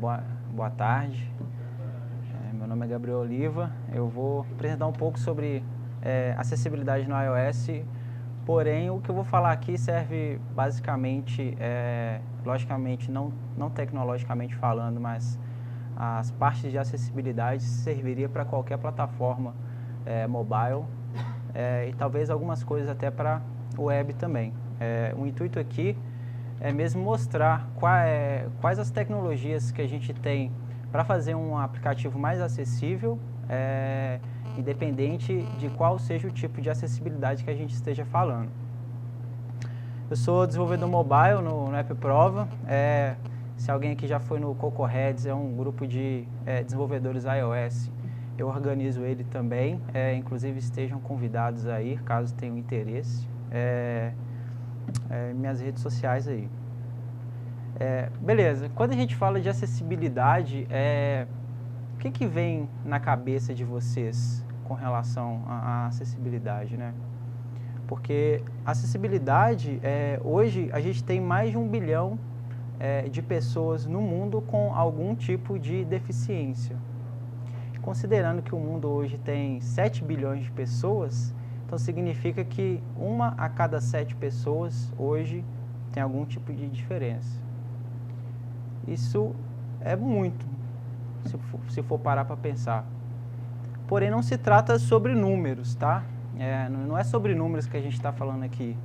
boa tarde. Meu nome é Gabriel Oliva. Eu vou apresentar um pouco sobre acessibilidade no iOS, porém o que eu vou falar aqui serve basicamente, logicamente, não tecnologicamente falando, mas as partes de acessibilidade serviria para qualquer plataforma mobile e talvez algumas coisas até para web também. O intuito aqui é mesmo mostrar quais as tecnologias que a gente tem para fazer um aplicativo mais acessível, independente de qual seja o tipo de acessibilidade que a gente esteja falando. Eu sou desenvolvedor mobile no App Prova. Se alguém aqui já foi no Coco Heads, é um grupo de desenvolvedores iOS, eu organizo ele também, inclusive estejam convidados aí, caso tenham interesse. Minhas redes sociais aí. Beleza, quando a gente fala de acessibilidade, o que vem na cabeça de vocês com relação à acessibilidade, né? Porque acessibilidade, hoje a gente tem mais de 1 bilhão de pessoas no mundo com algum tipo de deficiência. Considerando que o mundo hoje tem 7 bilhões de pessoas, então significa que 1 a cada 7 pessoas hoje tem algum tipo de diferença. Isso é muito, se for parar para pensar. Porém, não se trata sobre números, tá? Não é sobre números que a gente está falando aqui.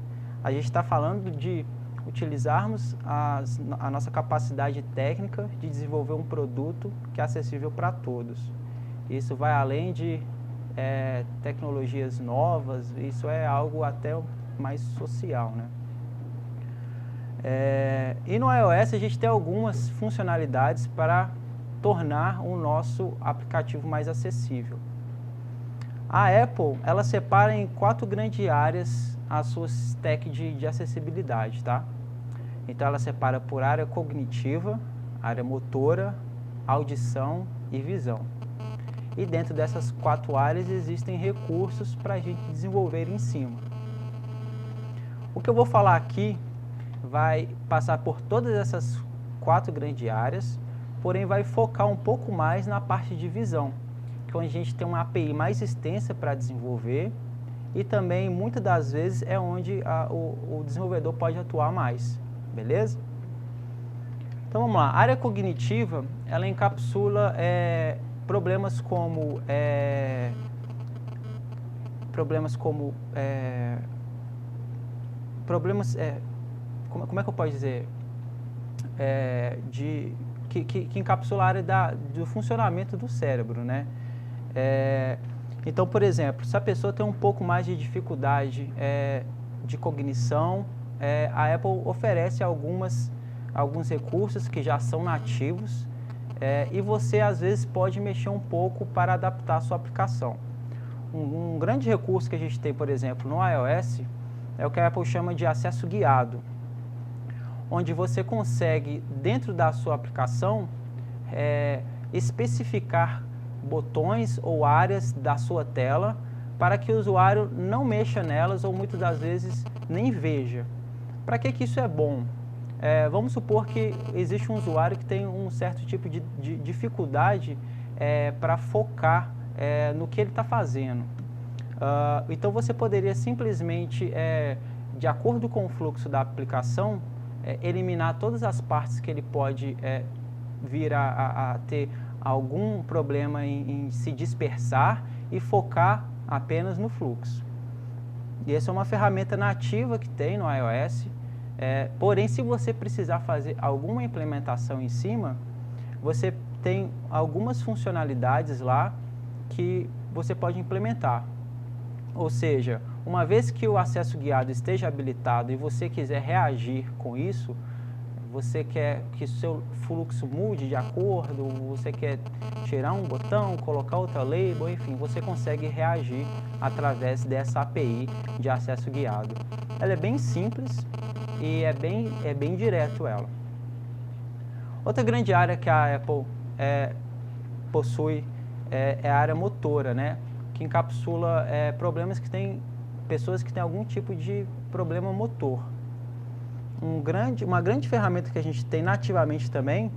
A gente está falando de utilizarmos a nossa capacidade técnica de desenvolver um produto que é acessível para todos. Isso vai além de tecnologias novas, isso é algo até mais social, né? E no iOS a gente tem algumas funcionalidades para tornar o nosso aplicativo mais acessível. A Apple, ela separa em 4 grandes áreas a sua stack de acessibilidade, tá? Então ela separa por área cognitiva, área motora, audição e visão. E dentro dessas 4 áreas existem recursos para a gente desenvolver em cima. O que eu vou falar aqui vai passar por todas essas 4 grandes áreas, porém vai focar um pouco mais na parte de visão, que é onde a gente tem uma API mais extensa para desenvolver e também, muitas das vezes, é onde o desenvolvedor pode atuar mais, beleza? Então vamos lá, a área cognitiva, ela encapsula problemas como como é que eu posso dizer, que encapsula a área do funcionamento do cérebro, né? Então, por exemplo, se a pessoa tem um pouco mais de dificuldade de cognição, a Apple oferece alguns recursos que já são nativos e você, às vezes, pode mexer um pouco para adaptar a sua aplicação. Um grande recurso que a gente tem, por exemplo, no iOS, é o que a Apple chama de acesso guiado, onde você consegue, dentro da sua aplicação, especificar botões ou áreas da sua tela para que o usuário não mexa nelas ou muitas das vezes nem veja. Para que isso é bom? Vamos supor que existe um usuário que tem um certo tipo de dificuldade para focar no que ele está fazendo. Então você poderia simplesmente, de acordo com o fluxo da aplicação, eliminar todas as partes que ele pode vir a ter algum problema em se dispersar e focar apenas no fluxo. E essa é uma ferramenta nativa que tem no iOS, porém, se você precisar fazer alguma implementação em cima, você tem algumas funcionalidades lá que você pode implementar. Ou seja, uma vez que o acesso guiado esteja habilitado e você quiser reagir com isso, você quer que o seu fluxo mude de acordo, você quer tirar um botão, colocar outra label, enfim, você consegue reagir através dessa API de acesso guiado. Ela é bem simples e é bem direto ela. Outra grande área que a Apple possui é a área motora, né? Que encapsula problemas que tem pessoas que têm algum tipo de problema motor. Uma grande ferramenta que a gente tem nativamente também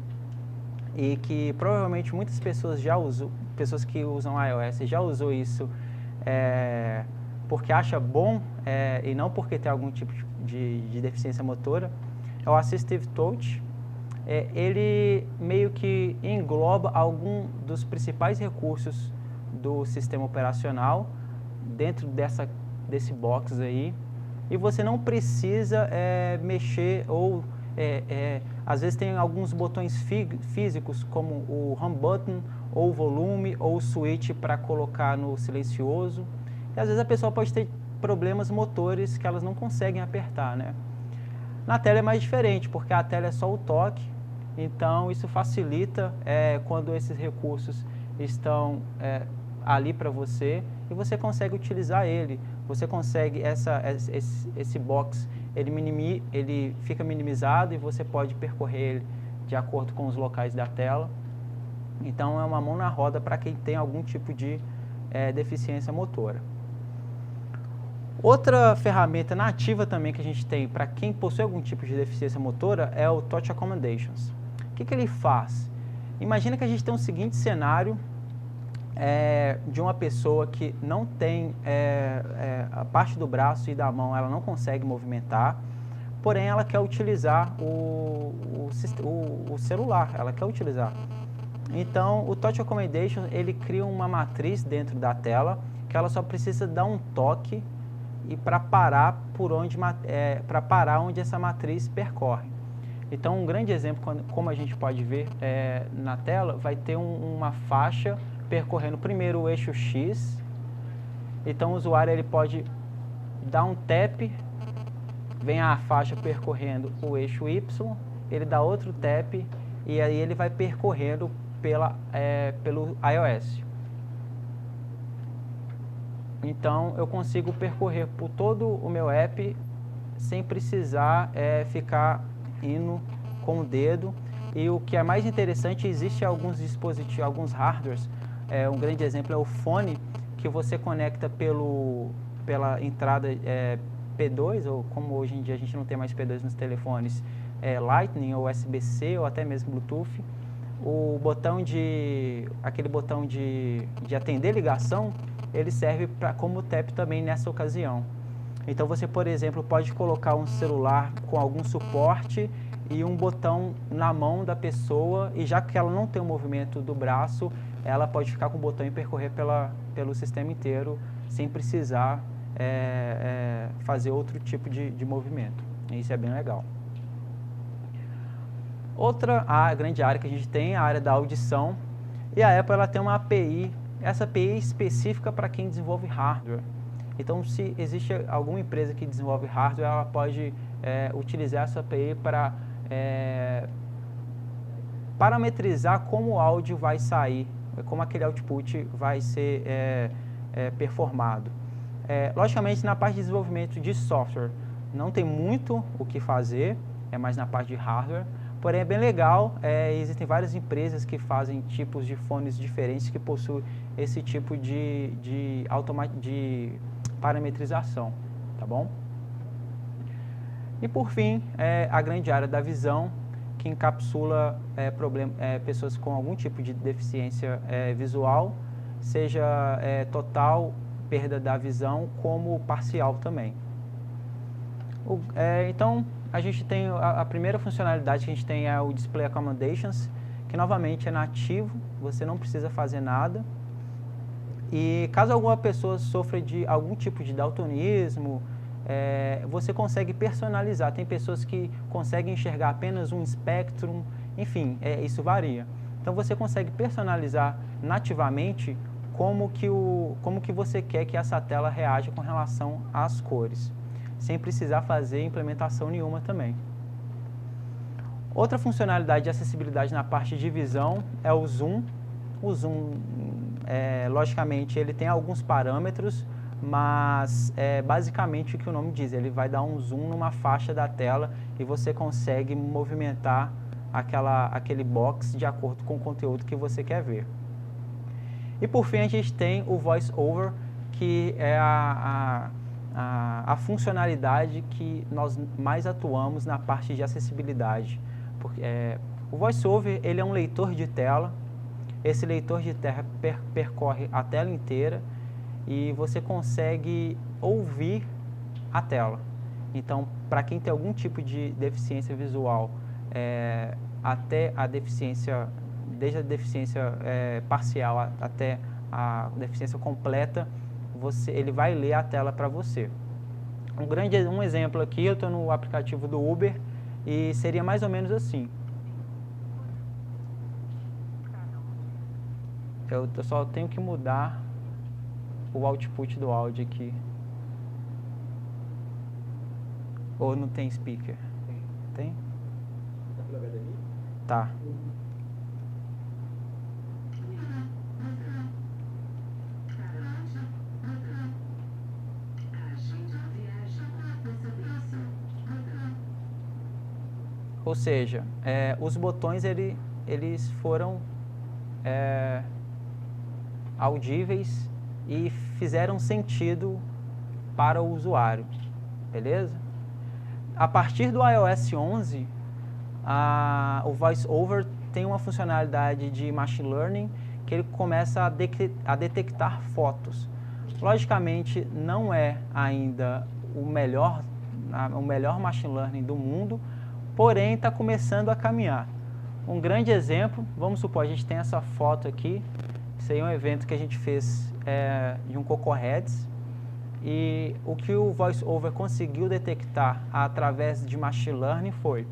e que provavelmente muitas pessoas já usam, pessoas que usam iOS já usou isso porque acha bom e não porque tem algum tipo de deficiência motora, é o Assistive Touch. Ele meio que engloba algum dos principais recursos do sistema operacional dentro desse box aí, e você não precisa mexer ou às vezes tem alguns botões físicos como o Home Button ou o volume ou o switch para colocar no silencioso, e às vezes a pessoa pode ter problemas motores que elas não conseguem apertar, né? Na tela é mais diferente, porque a tela é só o toque, então isso facilita quando esses recursos estão ali para você e você consegue utilizar ele. Você consegue, esse box, ele fica minimizado e você pode percorrer ele de acordo com os locais da tela. Então é uma mão na roda para quem tem algum tipo de deficiência motora. Outra ferramenta nativa também que a gente tem para quem possui algum tipo de deficiência motora é o Touch Accommodations. O que ele faz? Imagina que a gente tem o seguinte cenário de uma pessoa que não tem a parte do braço e da mão, ela não consegue movimentar, porém ela quer utilizar o celular, ela quer utilizar. Então o Touch Accommodation, ele cria uma matriz dentro da tela que ela só precisa dar um toque e para parar onde essa matriz percorre. Então um grande exemplo, como a gente pode ver na tela, vai ter uma faixa percorrendo primeiro o eixo X. Então o usuário ele pode dar um tap, vem a faixa percorrendo o eixo Y, ele dá outro tap e aí ele vai percorrendo pelo iOS. Então eu consigo percorrer por todo o meu app sem precisar ficar indo com o dedo. E o que é mais interessante, existe alguns dispositivos, alguns hardwares, um grande exemplo é o fone, que você conecta pela entrada P2, ou como hoje em dia a gente não tem mais P2 nos telefones, Lightning ou USB-C ou até mesmo Bluetooth. Aquele botão de atender ligação, ele serve como tap também nessa ocasião. Então você, por exemplo, pode colocar um celular com algum suporte e um botão na mão da pessoa, e já que ela não tem o movimento do braço, ela pode ficar com o botão e percorrer pelo sistema inteiro sem precisar fazer outro tipo de movimento. E isso é bem legal. Outra grande área que a gente tem é a área da audição, e a Apple ela tem uma API, essa API é específica para quem desenvolve hardware. Então, se existe alguma empresa que desenvolve hardware, ela pode utilizar essa API para parametrizar como o áudio vai sair, como aquele output vai ser performado. Logicamente, na parte de desenvolvimento de software, não tem muito o que fazer, é mais na parte de hardware, porém é bem legal, existem várias empresas que fazem tipos de fones diferentes que possuem esse tipo de parametrização, tá bom? E por fim, a grande área da visão, que encapsula pessoas com algum tipo de deficiência visual, seja total, perda da visão, como parcial também. Então, a gente tem a primeira funcionalidade que a gente tem é o Display Accommodations, que novamente é nativo, você não precisa fazer nada. E caso alguma pessoa sofra de algum tipo de daltonismo, você consegue personalizar. Tem pessoas que conseguem enxergar apenas um espectro, enfim, isso varia. Então você consegue personalizar nativamente como que você quer que essa tela reaja com relação às cores, sem precisar fazer implementação nenhuma também. Outra funcionalidade de acessibilidade na parte de visão é o zoom. O zoom, logicamente, ele tem alguns parâmetros, mas basicamente o que o nome diz, ele vai dar um zoom numa faixa da tela e você consegue movimentar aquele box de acordo com o conteúdo que você quer ver. E por fim a gente tem o Voice Over, que é a funcionalidade que nós mais atuamos na parte de acessibilidade, O VoiceOver, ele é um leitor de tela. Esse leitor de tela percorre a tela inteira e você consegue ouvir a tela. Então, para quem tem algum tipo de deficiência visual, até a deficiência, desde a deficiência parcial até a deficiência completa, ele vai ler a tela para você. Um exemplo aqui, eu estou no aplicativo do Uber e seria mais ou menos assim. Eu só tenho que mudar o output do áudio aqui. Ou não tem speaker? Tem? Tá pelo HDMI? Tá. Ou seja, os botões eles foram audíveis e fizeram sentido para o usuário, beleza? A partir do iOS 11, o VoiceOver tem uma funcionalidade de Machine Learning que ele começa a detectar fotos. Logicamente, não é ainda o melhor Machine Learning do mundo, porém está começando a caminhar. Um grande exemplo, vamos supor, a gente tem essa foto aqui, isso aí é um evento que a gente fez de um Coco Heads, e o que o VoiceOver conseguiu detectar através de Machine Learning foi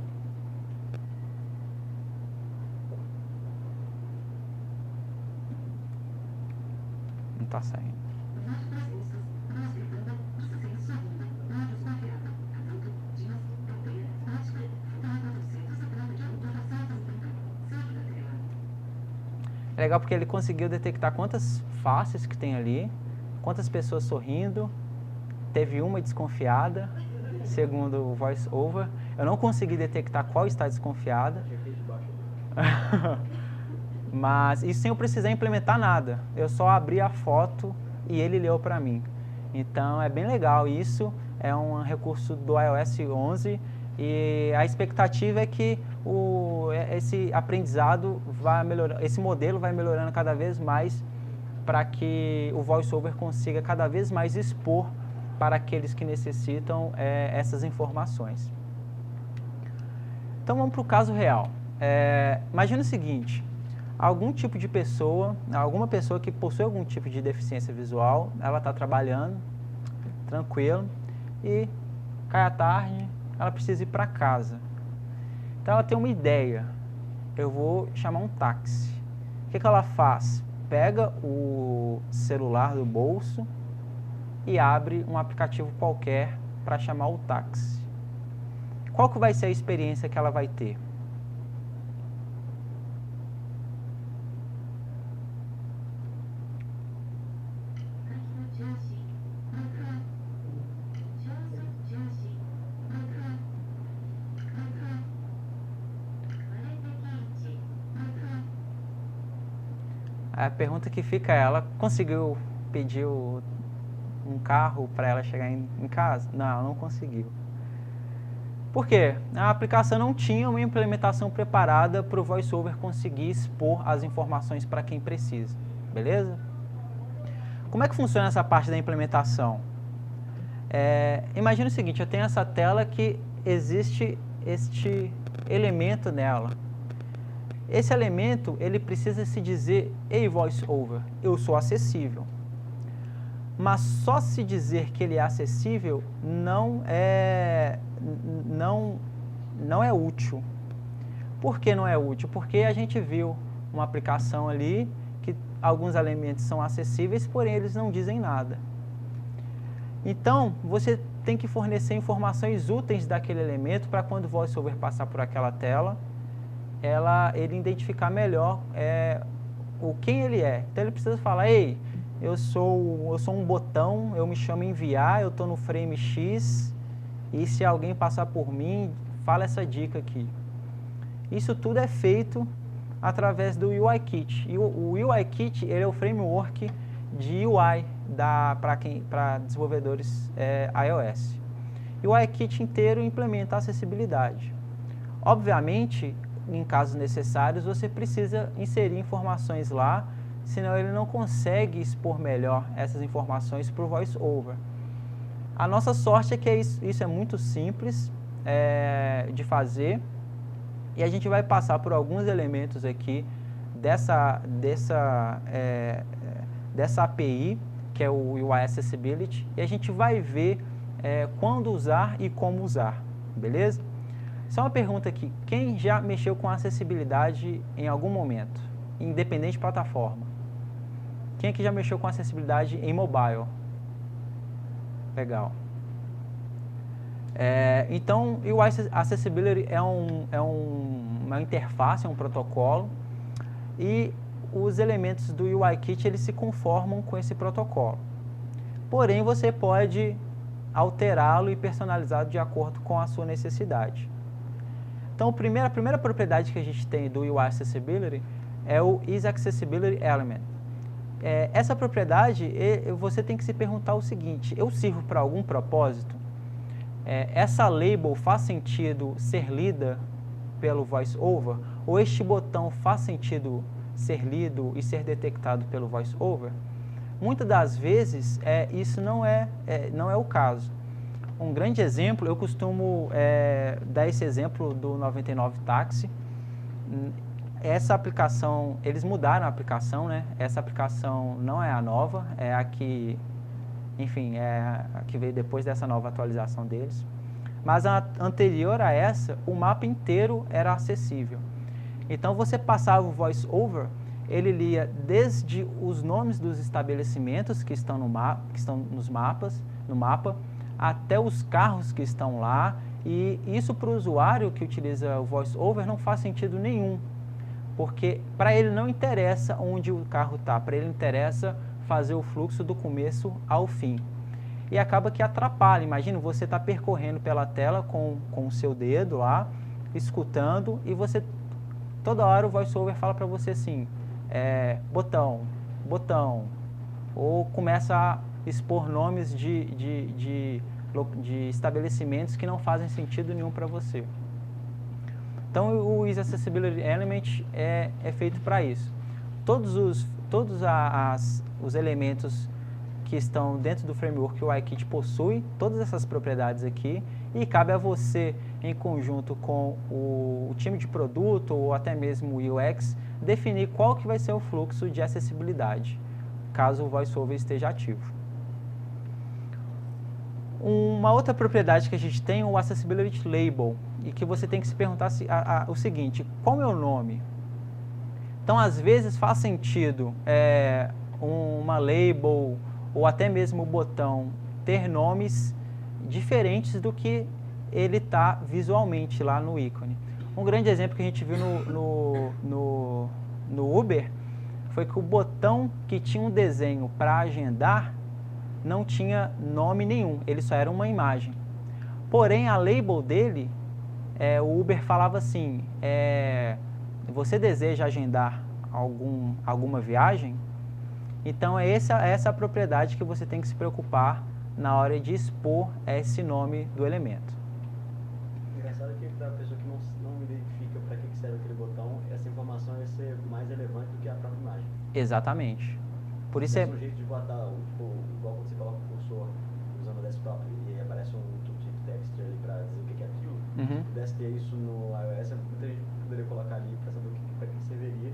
não está saindo. É legal porque ele conseguiu detectar quantas faces que tem ali, quantas pessoas sorrindo. Teve uma desconfiada, segundo o VoiceOver. Eu não consegui detectar qual está desconfiada. Mas isso sem eu precisar implementar nada. Eu só abri a foto e ele leu para mim. Então é bem legal. Isso é um recurso do iOS 11 e a expectativa é que esse aprendizado vai melhorar, esse modelo vai melhorando cada vez mais para que o VoiceOver consiga cada vez mais expor para aqueles que necessitam essas informações. Então vamos para o caso real. Imagina o seguinte, alguma pessoa que possui algum tipo de deficiência visual, ela está trabalhando, tranquilo, e cai à tarde, ela precisa ir para casa. Então ela tem uma ideia, eu vou chamar um táxi. O que ela faz? Pega o celular do bolso e abre um aplicativo qualquer para chamar o táxi. Qual que vai ser a experiência que ela vai ter? A pergunta que fica é, ela conseguiu pedir um carro para ela chegar em casa? Não, não conseguiu. Por quê? A aplicação não tinha uma implementação preparada para o VoiceOver conseguir expor as informações para quem precisa, beleza? Como é que funciona essa parte da implementação? Imagina o seguinte, eu tenho essa tela que existe este elemento nela. Esse elemento, ele precisa se dizer, ei VoiceOver, eu sou acessível. Mas só se dizer que ele é acessível não é útil. Por que não é útil? Porque a gente viu uma aplicação ali que alguns elementos são acessíveis, porém eles não dizem nada. Então, você tem que fornecer informações úteis daquele elemento para quando o VoiceOver passar por aquela tela, ele identificar melhor quem ele é. Então ele precisa falar, ei, eu sou um botão, eu me chamo enviar, eu estou no frame X, e se alguém passar por mim, fala essa dica aqui. Isso tudo é feito através do UIKit. E o UIKit ele é o framework de UI para desenvolvedores iOS. E o UIKit inteiro implementa a acessibilidade. Obviamente, em casos necessários, você precisa inserir informações lá, senão ele não consegue expor melhor essas informações para o VoiceOver. A nossa sorte é que isso é muito simples de fazer, e a gente vai passar por alguns elementos aqui dessa API, que é o UI Accessibility, e a gente vai ver quando usar e como usar, beleza? Só uma pergunta aqui, quem já mexeu com acessibilidade em algum momento, independente de plataforma? Quem aqui já mexeu com acessibilidade em mobile? Legal. Então, o UI Accessibility é uma interface, é um protocolo, e os elementos do UIKit eles se conformam com esse protocolo. Porém, você pode alterá-lo e personalizá-lo de acordo com a sua necessidade. Então, a primeira propriedade que a gente tem do UI Accessibility é o isAccessibilityElement. Essa propriedade, você tem que se perguntar o seguinte, eu sirvo para algum propósito? Essa label faz sentido ser lida pelo VoiceOver? Ou este botão faz sentido ser lido e ser detectado pelo VoiceOver? Muitas das vezes, isso não é o caso. Um grande exemplo, eu costumo dar esse exemplo do 99 Táxi. Essa aplicação, eles mudaram a aplicação, né? Essa aplicação não é a nova, é a que, enfim, é a que veio depois dessa nova atualização deles. Mas a anterior a essa, o mapa inteiro era acessível. Então, você passava o VoiceOver, ele lia desde os nomes dos estabelecimentos que estão no mapa, até os carros que estão lá, e isso para o usuário que utiliza o VoiceOver não faz sentido nenhum, porque para ele não interessa onde o carro está, para ele interessa fazer o fluxo do começo ao fim. E acaba que atrapalha. Imagina, você está percorrendo pela tela com o seu dedo lá, escutando, e você, toda hora o VoiceOver fala para você assim, botão, botão, ou começa a expor nomes de estabelecimentos que não fazem sentido nenhum para você. Então, o isAccessibilityElement é feito para isso. Todos os elementos que estão dentro do framework que o UIKit possui, todas essas propriedades aqui, e cabe a você, em conjunto com o time de produto ou até mesmo o UX, definir qual que vai ser o fluxo de acessibilidade, caso o VoiceOver esteja ativo. Uma outra propriedade que a gente tem é o Accessibility Label, e que você tem que se perguntar o seguinte, qual é o meu nome? Então, às vezes faz sentido uma label ou até mesmo o botão ter nomes diferentes do que ele está visualmente lá no ícone. Um grande exemplo que a gente viu no Uber foi que o botão que tinha um desenho para agendar não tinha nome nenhum, ele só era uma imagem. Porém, a label dele, o Uber falava assim, você deseja agendar alguma viagem? Então, é essa a propriedade que você tem que se preocupar na hora de expor esse nome do elemento. Engraçado que para a pessoa que não identifica para que serve aquele botão, essa informação vai ser mais relevante do que a própria imagem. Exatamente. Por isso um jeito de botar, igual quando você coloca o cursor usando o desktop e aparece um tooltip text ali para dizer o que é aquilo, se pudesse ter isso no iOS, muita gente poderia colocar ali para saber para que serviria.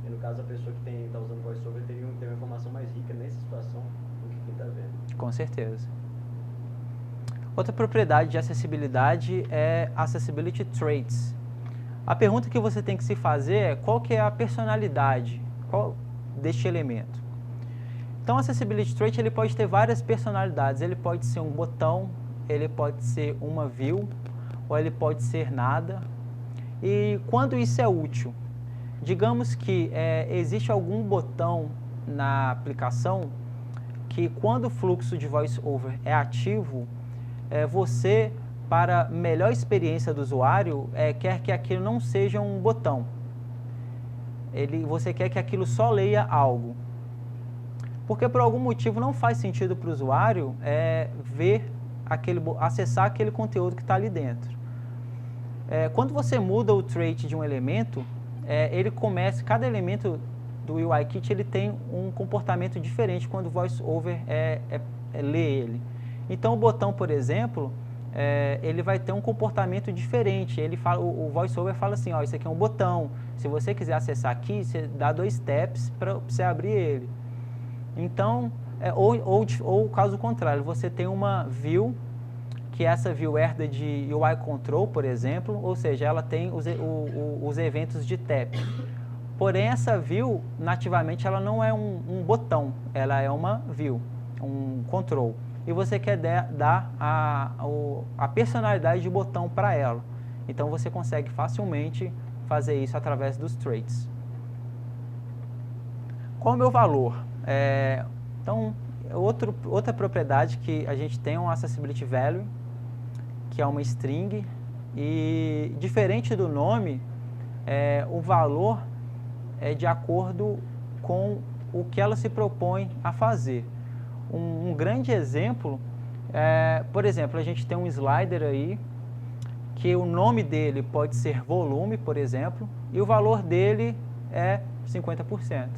E no caso, a pessoa que está usando o VoiceOver teria uma informação mais rica nessa situação do que quem está vendo. Com certeza. Outra propriedade de acessibilidade é Accessibility Traits. A pergunta que você tem que se fazer é qual que é a personalidade deste elemento. Então, o Accessibility Trait ele pode ter várias personalidades. Ele pode ser um botão, ele pode ser uma view, ou ele pode ser nada. E quando isso é útil? Digamos que existe algum botão na aplicação que quando o fluxo de VoiceOver é ativo, você, para melhor experiência do usuário, quer que aquilo não seja um botão. Você quer que aquilo só leia algo. Porque por algum motivo não faz sentido para o usuário acessar aquele conteúdo que está ali dentro. Quando você muda o trait de um elemento, cada elemento do UIKit ele tem um comportamento diferente quando o VoiceOver lê ele. Então o botão, por exemplo, ele vai ter um comportamento diferente. O VoiceOver fala assim, ó, isso aqui é um botão. Se você quiser acessar aqui, você dá 2 taps para você abrir ele. Então, ou caso contrário, você tem uma view, que essa view herda de UI Control, por exemplo, ou seja, ela tem os eventos de tap. Porém, essa view, nativamente, ela não é um botão, ela é uma view, um control. E você quer dar a personalidade de botão para ela. Então, você consegue facilmente fazer isso através dos traits. Qual é o meu valor? Então, outra propriedade que a gente tem é um Accessibility Value, que é uma string, e diferente do nome, o valor é de acordo com o que ela se propõe a fazer. Um grande exemplo, por exemplo, a gente tem um slider aí, que o nome dele pode ser volume, por exemplo, e o valor dele é 50%.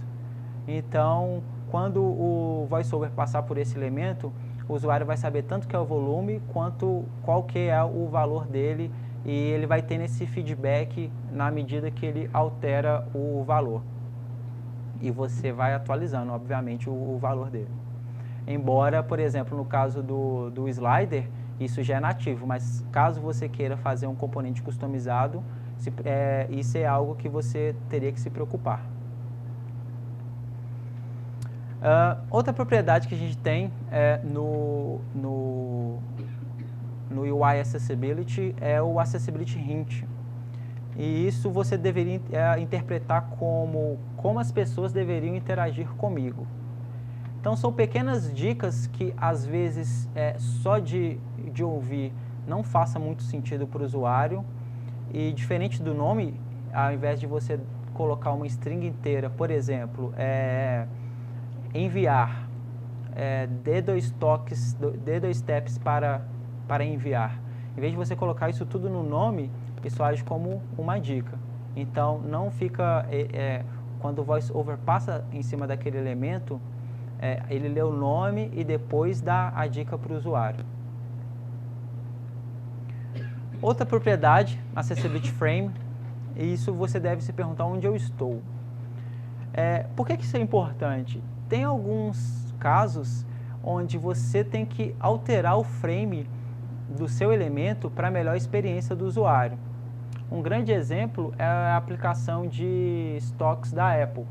Então, quando o VoiceOver passar por esse elemento, o usuário vai saber tanto que é o volume, quanto qual que é o valor dele, e ele vai ter esse feedback na medida que ele altera o valor. E você vai atualizando, obviamente, o valor dele. Embora, por exemplo, no caso do slider, isso já é nativo, mas caso você queira fazer um componente customizado, isso é algo que você teria que se preocupar. Outra propriedade que a gente tem no UI Accessibility é o Accessibility Hint. E isso você deveria interpretar como as pessoas deveriam interagir comigo. Então, são pequenas dicas que, às vezes, só de ouvir não faça muito sentido para o usuário. E, diferente do nome, ao invés de você colocar uma string inteira, por exemplo, enviar, dê 2 toques, dê 2 taps para enviar. Em vez de você colocar isso tudo no nome, isso age como uma dica. Então, não fica, quando o VoiceOver passa em cima daquele elemento, ele lê o nome e depois dá a dica para o usuário. Outra propriedade, Accessibility Frame, e isso você deve se perguntar onde eu estou. Por que isso é importante? Tem alguns casos onde você tem que alterar o frame do seu elemento para a melhor experiência do usuário. Um grande exemplo é a aplicação de stocks da Apple.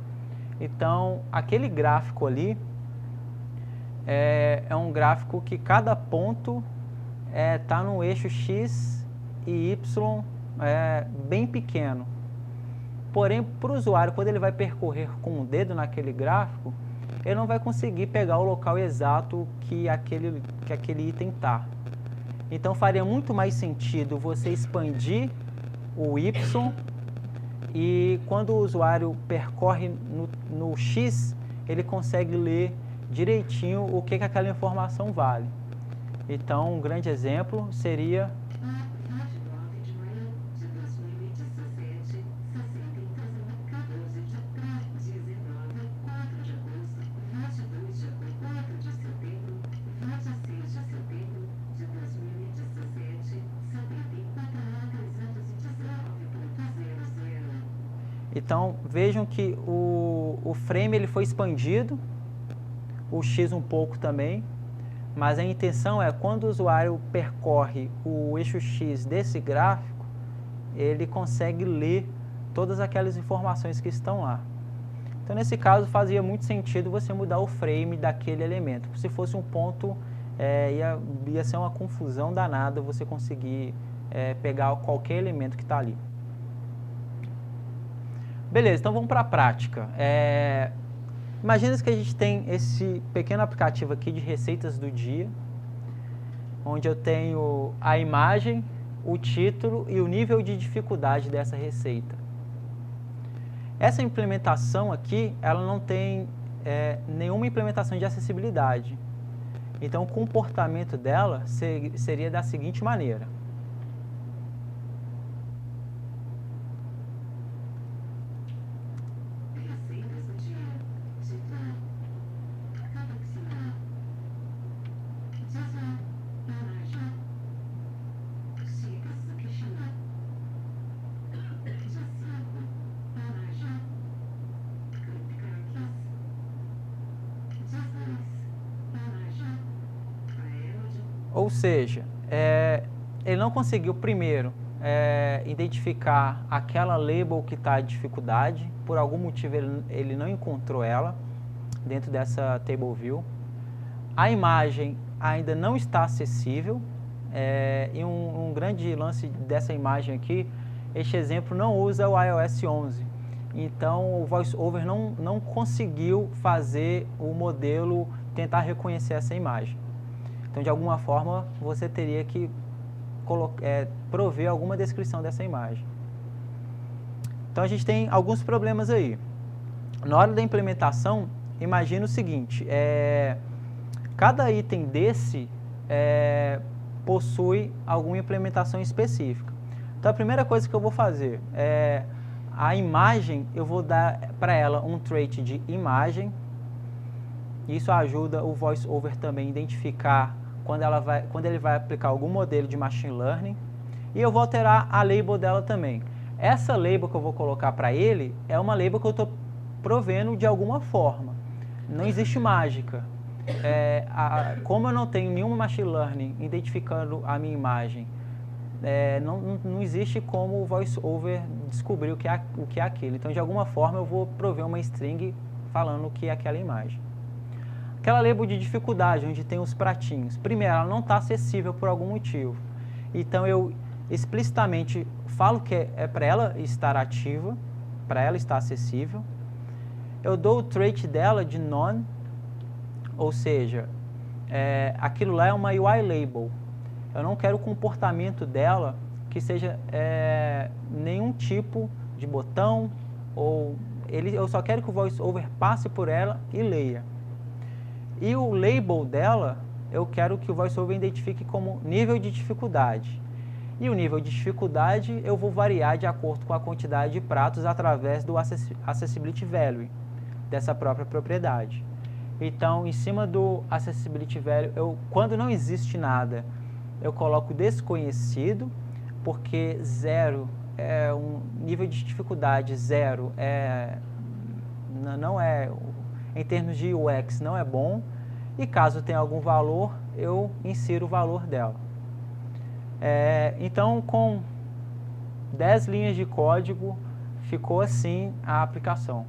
Então, aquele gráfico ali é um gráfico que cada ponto está no eixo X e Y bem pequeno. Porém, para o usuário, quando ele vai percorrer com o dedo naquele gráfico, ele não vai conseguir pegar o local exato que aquele item está. Então, faria muito mais sentido você expandir o Y e quando o usuário percorre no X, ele consegue ler direitinho o que aquela informação vale. Então, um grande exemplo seria Então, vejam que o frame ele foi expandido, o X um pouco também, mas a intenção é quando o usuário percorre o eixo X desse gráfico, ele consegue ler todas aquelas informações que estão lá. Então, nesse caso, fazia muito sentido você mudar o frame daquele elemento. Se fosse um ponto, ia ser uma confusão danada você conseguir pegar qualquer elemento que está ali. Beleza, então vamos para a prática. Imagina que a gente tem esse pequeno aplicativo aqui de receitas do dia, onde eu tenho a imagem, o título e o nível de dificuldade dessa receita. Essa implementação aqui, ela não tem nenhuma implementação de acessibilidade. Então, o comportamento dela seria da seguinte maneira. Ou seja, ele não conseguiu primeiro identificar aquela label que está em dificuldade, por algum motivo ele não encontrou ela dentro dessa table view. A imagem ainda não está acessível, e um grande lance dessa imagem aqui, este exemplo não usa o iOS 11, então o VoiceOver não conseguiu fazer o modelo tentar reconhecer essa imagem. Então, de alguma forma, você teria que prover alguma descrição dessa imagem. Então, a gente tem alguns problemas aí. Na hora da implementação, imagina o seguinte, cada item desse possui alguma implementação específica. Então, a primeira coisa que eu vou fazer a imagem, eu vou dar para ela um trait de imagem. Isso ajuda o VoiceOver também a identificar quando ele vai aplicar algum modelo de Machine Learning. E eu vou alterar a label dela também. Essa label que eu vou colocar para ele é uma label que eu estou provendo de alguma forma. Não existe mágica. Como eu não tenho nenhuma Machine Learning identificando a minha imagem, não existe como o VoiceOver descobrir o que é aquilo. Então, de alguma forma, eu vou prover uma string falando o que é aquela imagem. Aquela label de dificuldade, onde tem os pratinhos. Primeiro, ela não está acessível por algum motivo. Então, eu explicitamente falo que é para ela estar ativa, para ela estar acessível. Eu dou o trait dela de none, ou seja, aquilo lá é uma UI label. Eu não quero o comportamento dela que seja nenhum tipo de botão, eu só quero que o VoiceOver passe por ela e leia. E o label dela, eu quero que o VoiceOver identifique como nível de dificuldade. E o nível de dificuldade eu vou variar de acordo com a quantidade de pratos através do Accessibility Value, dessa própria propriedade. Então, em cima do Accessibility Value, quando não existe nada, eu coloco desconhecido, porque 0 é um nível de dificuldade, 0 não é, em termos de UX, não é bom, e caso tenha algum valor, eu insiro o valor dela. Então, com 10 linhas de código, ficou assim a aplicação.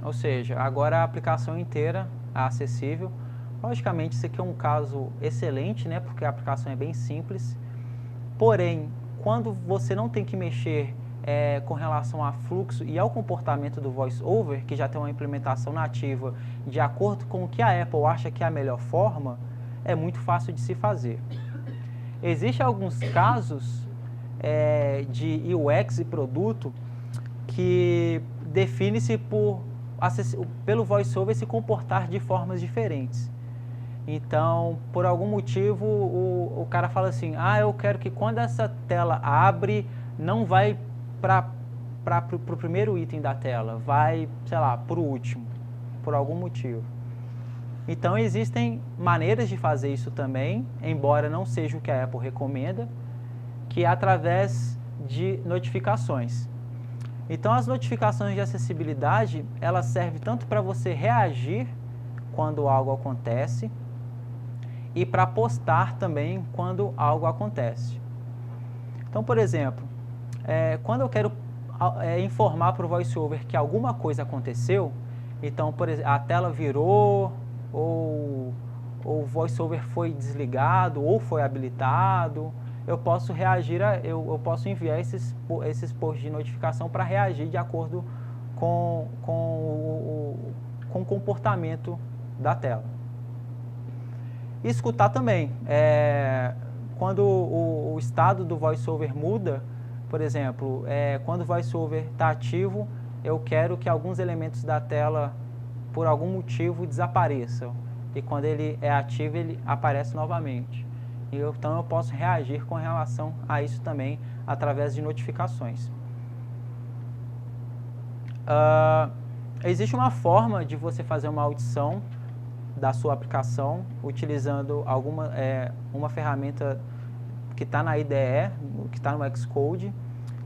Ou seja, agora a aplicação inteira é acessível. Logicamente, isso aqui é um caso excelente, né? Porque a aplicação é bem simples. Porém, quando você não tem que mexer com relação a fluxo e ao comportamento do VoiceOver, que já tem uma implementação nativa de acordo com o que a Apple acha que é a melhor forma, é muito fácil de se fazer. Existem alguns casos de UX e produto que define-se pelo VoiceOver se comportar de formas diferentes. Então, por algum motivo, o cara fala assim, eu quero que quando essa tela abre, não vai para o primeiro item da tela, vai, sei lá, para o último, por algum motivo. Então, existem maneiras de fazer isso também, embora não seja o que a Apple recomenda, que é através de notificações. Então, as notificações de acessibilidade, elas servem tanto para você reagir quando algo acontece e para postar também quando algo acontece. Então, por exemplo, quando eu quero informar para o VoiceOver que alguma coisa aconteceu, então, por exemplo, a tela virou, ou o VoiceOver foi desligado, ou foi habilitado, eu posso reagir, eu posso enviar esses posts de notificação para reagir de acordo com o comportamento da tela. E escutar também. Quando o estado do VoiceOver muda, por exemplo, quando o VoiceOver está ativo, eu quero que alguns elementos da tela, por algum motivo, desapareçam. E quando ele é ativo, ele aparece novamente. Então eu posso reagir com relação a isso também através de notificações. Existe uma forma de você fazer uma audição da sua aplicação utilizando uma ferramenta que está na IDE, que está no Xcode,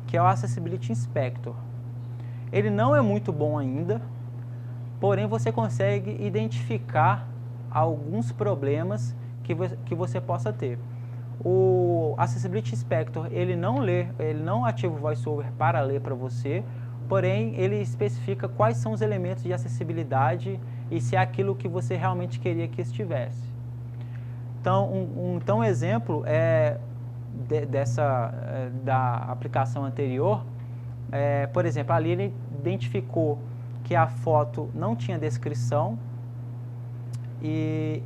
que é o Accessibility Inspector. Ele não é muito bom ainda, porém você consegue identificar alguns problemas que você possa ter. O Accessibility Inspector, ele não ativa o VoiceOver para ler para você, porém ele especifica quais são os elementos de acessibilidade e se é aquilo que você realmente queria que estivesse. Então, um exemplo da aplicação anterior, por exemplo, ali ele identificou que a foto não tinha descrição e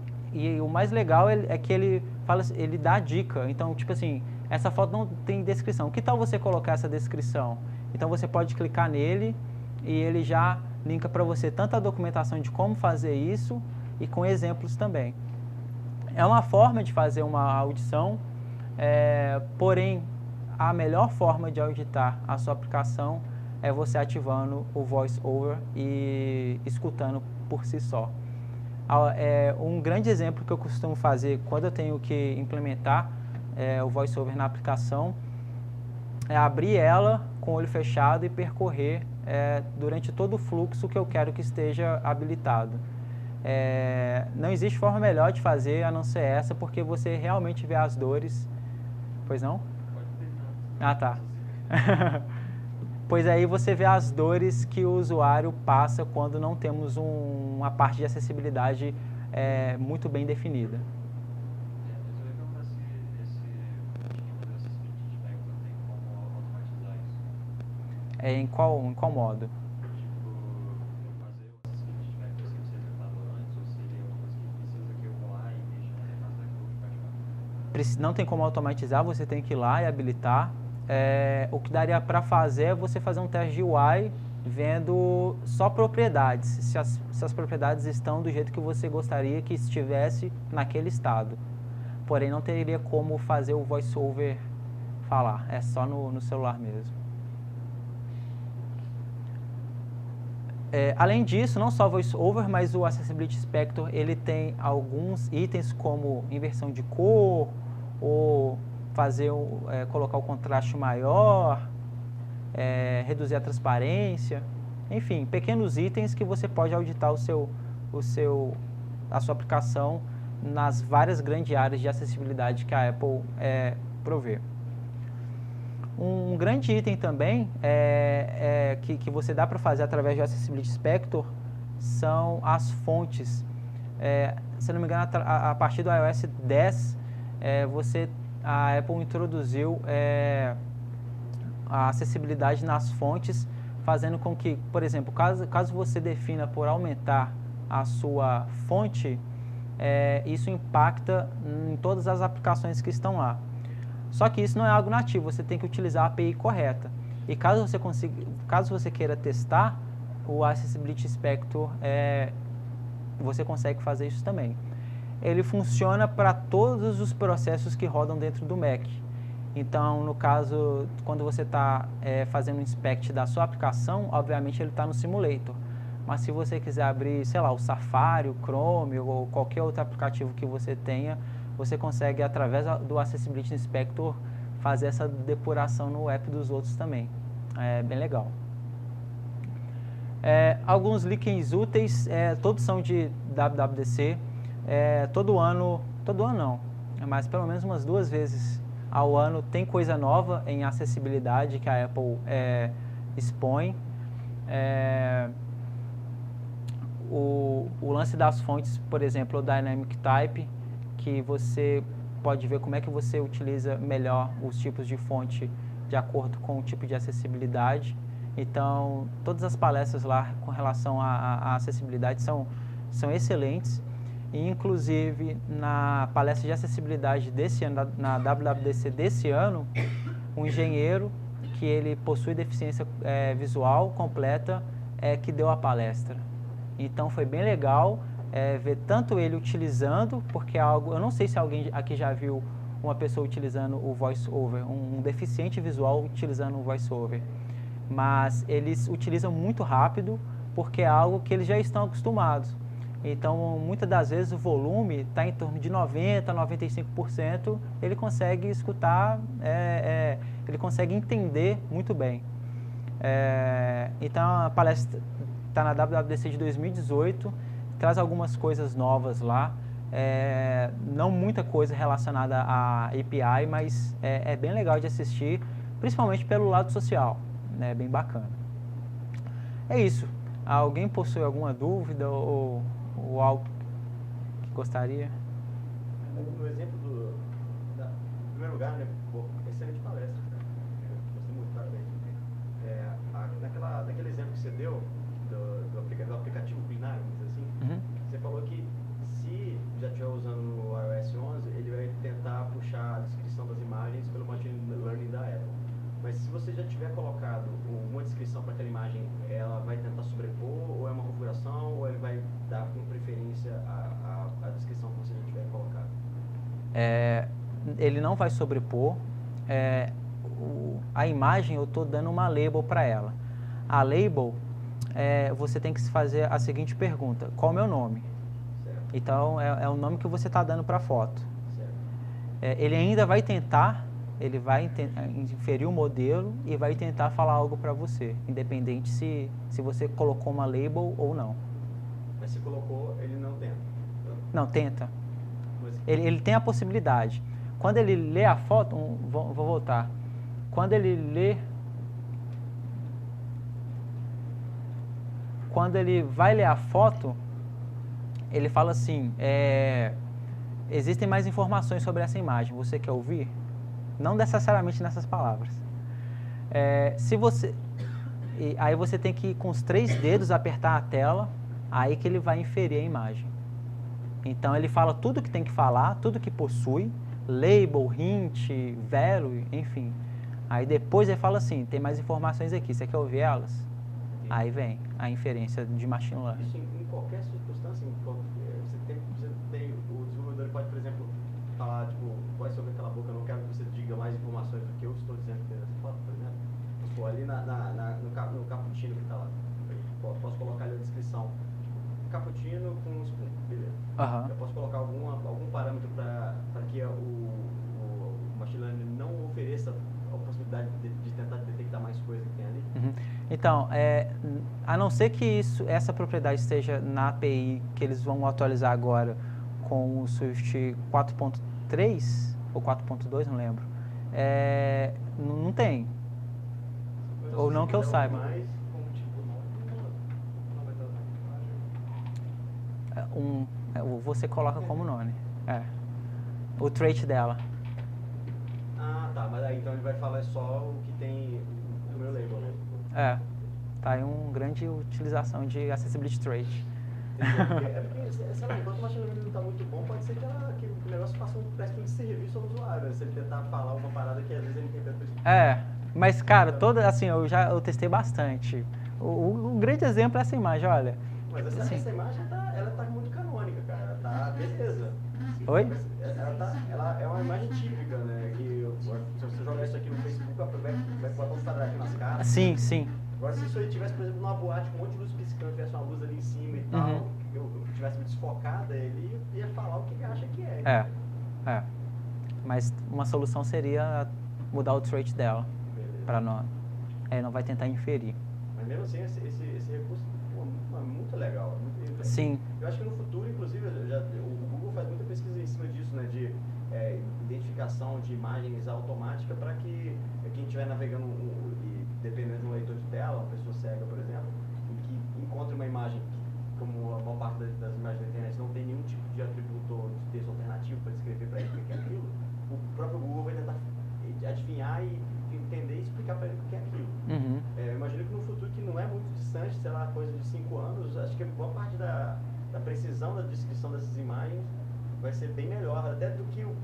o mais legal é que ele dá a dica. Então, tipo assim, essa foto não tem descrição. Que tal você colocar essa descrição? Então, você pode clicar nele e ele já linka para você tanto a documentação de como fazer isso e com exemplos também. É uma forma de fazer uma audição, porém, a melhor forma de auditar a sua aplicação é você ativando o VoiceOver e escutando por si só. Um grande exemplo que eu costumo fazer quando eu tenho que implementar o VoiceOver na aplicação é abrir ela com o olho fechado e percorrer durante todo o fluxo que eu quero que esteja habilitado. Não existe forma melhor de fazer a não ser essa, porque você realmente vê as dores. Pois não? Pode terminar. Ah, tá. Pois aí você vê as dores que o usuário passa quando não temos uma parte de acessibilidade muito bem definida. Eu ia perguntar se esse Accessibility Inspector tem como automatizar isso. Em qual modo? Tipo, eu fazer o Accessibility Inspector sem ser executado antes, ou se ele é uma coisa que precisa que eu vou lá e deixe na interface da Code praticamente. Não tem como automatizar, você tem que ir lá e habilitar. O que daria para fazer é você fazer um teste de UI vendo só propriedades, se as propriedades estão do jeito que você gostaria que estivesse naquele estado. Porém, não teria como fazer o VoiceOver falar, é só no celular mesmo. Além disso, não só o VoiceOver, mas o Accessibility Inspector, ele tem alguns itens como inversão de cor, ou colocar o contraste maior, reduzir a transparência, enfim, pequenos itens que você pode auditar a sua aplicação nas várias grandes áreas de acessibilidade que a Apple provê. Um grande item também que você dá para fazer através do Accessibility Inspector são as fontes. Se não me engano, a partir do iOS 10, a Apple introduziu a acessibilidade nas fontes, fazendo com que, por exemplo, caso você defina por aumentar a sua fonte, isso impacta em todas as aplicações que estão lá. Só que isso não é algo nativo, você tem que utilizar a API correta. E caso você queira testar, o Accessibility Inspector, você consegue fazer isso também. Ele funciona para todos os processos que rodam dentro do Mac. Então, no caso, quando você está fazendo um inspect da sua aplicação, obviamente ele está no Simulator. Mas se você quiser abrir, sei lá, o Safari, o Chrome ou qualquer outro aplicativo que você tenha, você consegue, através do Accessibility Inspector, fazer essa depuração no app dos outros também. É bem legal. Alguns líquens úteis, todos são de WWDC. Todo ano não, mas pelo menos umas 2 vezes ao ano tem coisa nova em acessibilidade que a Apple expõe. O lance das fontes, por exemplo, o Dynamic Type, que você pode ver como é que você utiliza melhor os tipos de fonte de acordo com o tipo de acessibilidade. Então, todas as palestras lá com relação à acessibilidade são excelentes. E, inclusive, na palestra de acessibilidade desse ano, na WWDC desse ano, um engenheiro que ele possui deficiência visual completa que deu a palestra. Então, foi bem legal ver tanto ele utilizando, porque é algo... Eu não sei se alguém aqui já viu uma pessoa utilizando o VoiceOver, um deficiente visual utilizando o VoiceOver. Mas eles utilizam muito rápido porque é algo que eles já estão acostumados. Então, muitas das vezes o volume está em torno de 90%, 95%, ele consegue escutar, ele consegue entender muito bem. Então, a palestra está na WWDC de 2018, traz algumas coisas novas lá, não muita coisa relacionada à API, mas é bem legal de assistir, principalmente pelo lado social, né, bem bacana. É isso. Alguém possui alguma dúvida ou algo que gostaria? No exemplo em primeiro lugar, né, excelente palestra, cara. Gostei muito, parabéns. Naquele exemplo que você deu do aplicativo binário, assim, você falou que se já estiver usando no iOS 11, ele vai tentar puxar a descrição das imagens pelo machine learning da Apple. Mas se você já tiver colocado uma descrição para aquela imagem, ela vai tentar sobrepor, ou é uma configuração, ou ele vai dar com preferência a descrição que você já tiver colocado? Ele não vai sobrepor. A imagem eu estou dando uma label para ela. A label, você tem que se fazer a seguinte pergunta: qual é o meu nome? Certo. Então, é o nome que você está dando para a foto. Certo. Ele ainda vai tentar, ele vai inferir o modelo e vai tentar falar algo para você, independente se você colocou uma label ou não. Mas se colocou, ele não tenta? Não, tenta. Mas... Ele tem a possibilidade. Quando ele lê a foto, vou voltar. Quando ele vai ler a foto, ele fala assim, existem mais informações sobre essa imagem, você quer ouvir? Não necessariamente nessas palavras. Aí você tem que, com os 3 dedos, apertar a tela, aí que ele vai inferir a imagem. Então, ele fala tudo que tem que falar, tudo que possui, label, hint, value, enfim. Aí depois ele fala assim, tem mais informações aqui, você quer ouvir elas? Entendi. Aí vem a inferência de machine learning. Isso em qualquer circunstância, você tem, o desenvolvedor pode, por exemplo, falar, tipo, vai sobre aquela boca, eu não quero que você diga mais informações do que eu estou dizendo nessa foto, por exemplo. Tipo, ali no cappuccino que está lá, posso colocar ali a descrição, cappuccino com um spoon, beleza. Eu posso colocar algum parâmetro para que o machine learning não ofereça a possibilidade de tentar detectar mais coisas que tem ali? Então, a não ser que essa propriedade esteja na API que eles vão atualizar agora com o Swift 4.3 ou 4.2, não lembro, não tem. Ou não que eu saiba. Mais, como tipo, não vai dar na imagem? Você coloca como nome. O trait dela. Ah, tá, mas aí então ele vai falar só o que tem no meu label, né? Tá aí uma grande utilização de accessibility trait. Porque, sei lá, enquanto o machine learning não está muito bom, pode ser que o negócio faça preste um serviço ao usuário, né? Se ele tentar falar uma parada que às vezes ele interpreta. Mas cara, assim, eu testei bastante. O grande exemplo é essa imagem, olha. Mas essa imagem ela tá muito canônica, cara. Ela tá beleza. Oi? Ela é uma imagem típica, né? Que se você jogar isso aqui no Facebook, vai botar uns quadradinhos nas caras. Sim. Agora, se isso aí tivesse, por exemplo, numa boate com um monte de luz piscando, tivesse uma luz ali em cima e tal, eu tivesse me desfocada, ele ia falar o que ele acha que é. Mas uma solução seria mudar o trait dela para não. Não vai tentar inferir. Mas mesmo assim, esse recurso é muito legal. Sim. Eu acho que no futuro, inclusive, o Google faz muita pesquisa em cima disso, né? De identificação de imagens automática para que quem estiver navegando, dependendo do leitor de tela, uma pessoa cega, por exemplo, que encontre uma imagem que, como a maior parte das imagens da internet não tem nenhum tipo de atributo ou de texto alternativo para descrever para ele o que é aquilo, o próprio Google vai tentar adivinhar e entender e explicar para ele o que é aquilo. Eu imagino que no futuro, que não é muito distante, sei lá, coisa de 5 anos, acho que a boa parte da precisão da descrição dessas imagens vai ser bem melhor, até do que o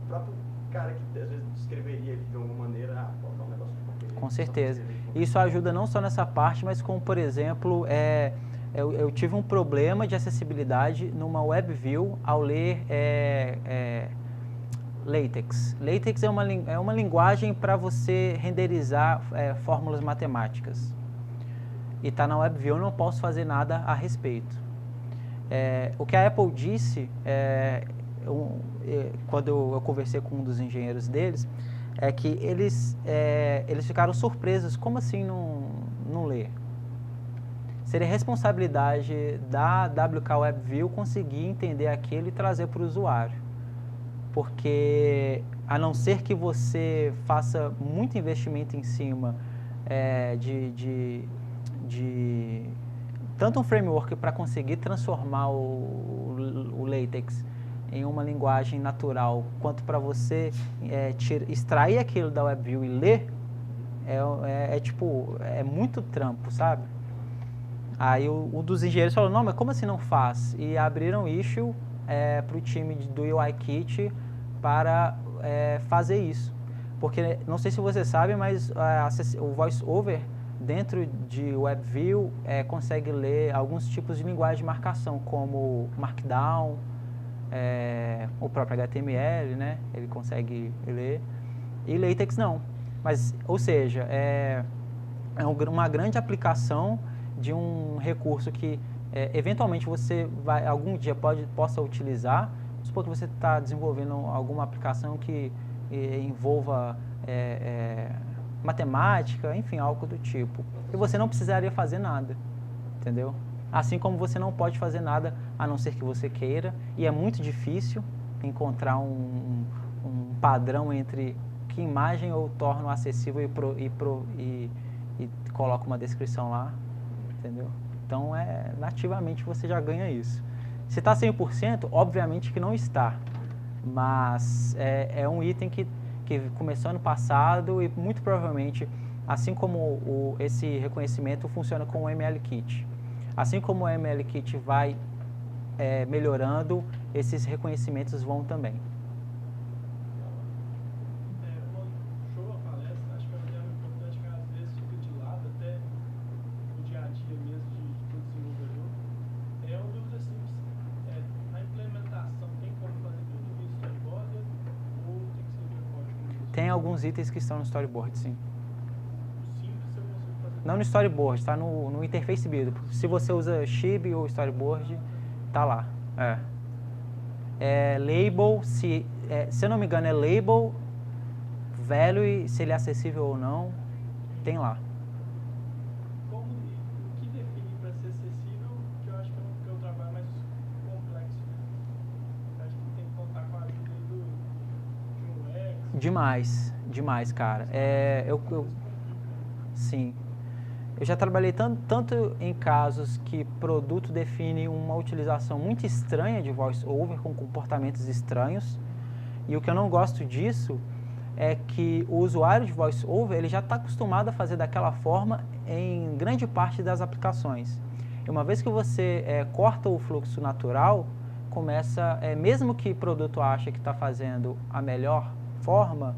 próprio cara que às vezes descreveria de alguma maneira, colocar um negócio de qualquer jeito. Com certeza. Isso ajuda não só nessa parte, mas como, por exemplo, eu tive um problema de acessibilidade numa WebView ao ler LaTeX. LaTeX é uma linguagem para você renderizar fórmulas matemáticas. E está na WebView, eu não posso fazer nada a respeito. O que a Apple disse, quando eu conversei com um dos engenheiros deles, é que eles ficaram surpresos, como assim não lê? Seria responsabilidade da WK WebView conseguir entender aquilo e trazer para o usuário. Porque, a não ser que você faça muito investimento em cima de tanto um framework para conseguir transformar o LaTeX em uma linguagem natural, quanto para você extrair aquilo da WebView e ler, é muito trampo, sabe? Aí um dos engenheiros falou, não, mas como assim não faz? E abriram issue para o time do UIKit para fazer isso. Porque, não sei se você sabe, mas o VoiceOver dentro de WebView consegue ler alguns tipos de linguagem de marcação, como Markdown, o próprio HTML, né? Ele consegue ler, e LaTeX não. Mas, ou seja, é uma grande aplicação de um recurso que eventualmente você algum dia possa utilizar. Vamos supor que você está desenvolvendo alguma aplicação que envolva matemática, enfim, algo do tipo. E você não precisaria fazer nada, entendeu? Assim como você não pode fazer nada a não ser que você queira, e é muito difícil encontrar um padrão entre que imagem eu torno acessível e coloco uma descrição lá, entendeu? Então, nativamente você já ganha isso. Se está 100%, obviamente que não está, mas é um item que começou ano passado e muito provavelmente, assim como esse reconhecimento funciona com o MLKit. Assim como o MLKit vai melhorando, esses reconhecimentos vão também. Show a palestra, acho que é um tema importante que às vezes fica de lado até no dia a dia mesmo de desenvolvedor. É uma dúvida simples. A implementação tem como fazer tudo via storyboard ou tem que ser via código? Tem alguns itens que estão no storyboard, sim. Simples eu consigo fazer. Não no storyboard, está no interface build. Se você usa Shib ou storyboard, tá lá. Label, se eu não me engano, é label, value, se ele é acessível ou não, tem lá. O que define para ser acessível, que eu acho que é um trabalho mais complexo. Eu acho que tem que contar com a ajuda de um UX. Demais, cara. Sim. Eu já trabalhei tanto em casos que produto define uma utilização muito estranha de VoiceOver, com comportamentos estranhos, e o que eu não gosto disso é que o usuário de VoiceOver ele já está acostumado a fazer daquela forma em grande parte das aplicações. E uma vez que você corta o fluxo natural, começa, mesmo que o produto ache que está fazendo a melhor forma,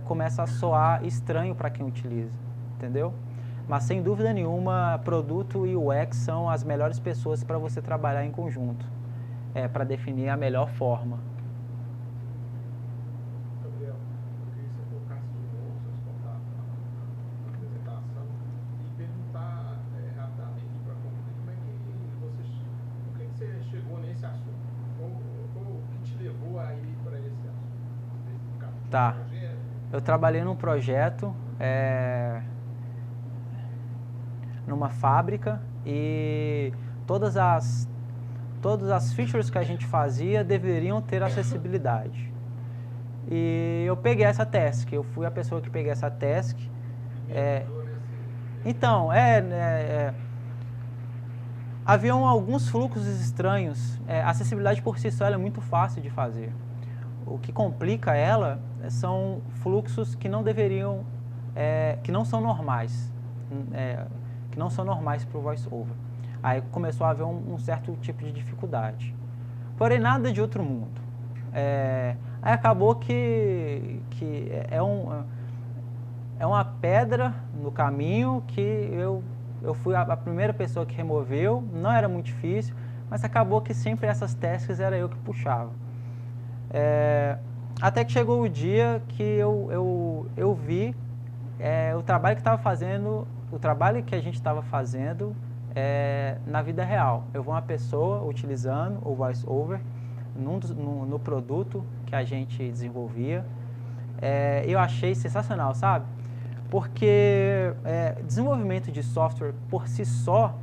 começa a soar estranho para quem utiliza, entendeu? Mas, sem dúvida nenhuma, produto e UX são as melhores pessoas para você trabalhar em conjunto, para definir a melhor forma. Gabriel, eu queria que você colocasse de novo seus contatos na apresentação e perguntar rapidamente para como é que por que você chegou nesse assunto? O que te levou a ir para esse assunto? Tá. Eu trabalhei num projeto numa fábrica e todas as features que a gente fazia deveriam ter acessibilidade. E eu peguei essa task, eu fui a pessoa que peguei essa task. Então, haviam alguns fluxos estranhos. A acessibilidade por si só é muito fácil de fazer. O que complica ela são fluxos que não deveriam, que não são normais. Que não são normais para o VoiceOver. Aí começou a haver um certo tipo de dificuldade. Porém, nada de outro mundo. Aí acabou que é uma pedra no caminho que eu fui a primeira pessoa que removeu, não era muito difícil, mas acabou que sempre essas tasks era eu que puxava. Até que chegou o dia que eu vi o trabalho que estava fazendo, o trabalho que a gente estava fazendo na vida real. Eu vi uma pessoa utilizando o VoiceOver no produto que a gente desenvolvia. Eu achei sensacional, sabe? Porque desenvolvimento de software por si só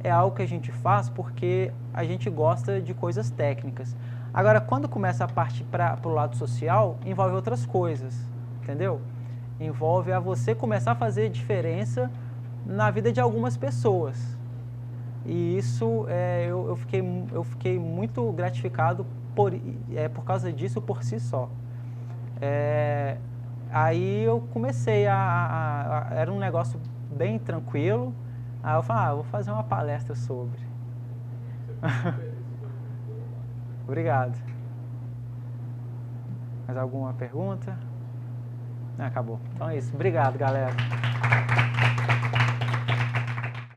é algo que a gente faz porque a gente gosta de coisas técnicas. Agora, quando começa a partir para o lado social, envolve outras coisas, entendeu? Envolve a você começar a fazer diferença na vida de algumas pessoas. E isso, eu fiquei muito gratificado por causa disso por si só. Aí eu comecei era um negócio bem tranquilo. Aí eu falei, vou fazer uma palestra sobre. Obrigado. Mais alguma pergunta? Acabou. Então é isso. Obrigado, galera.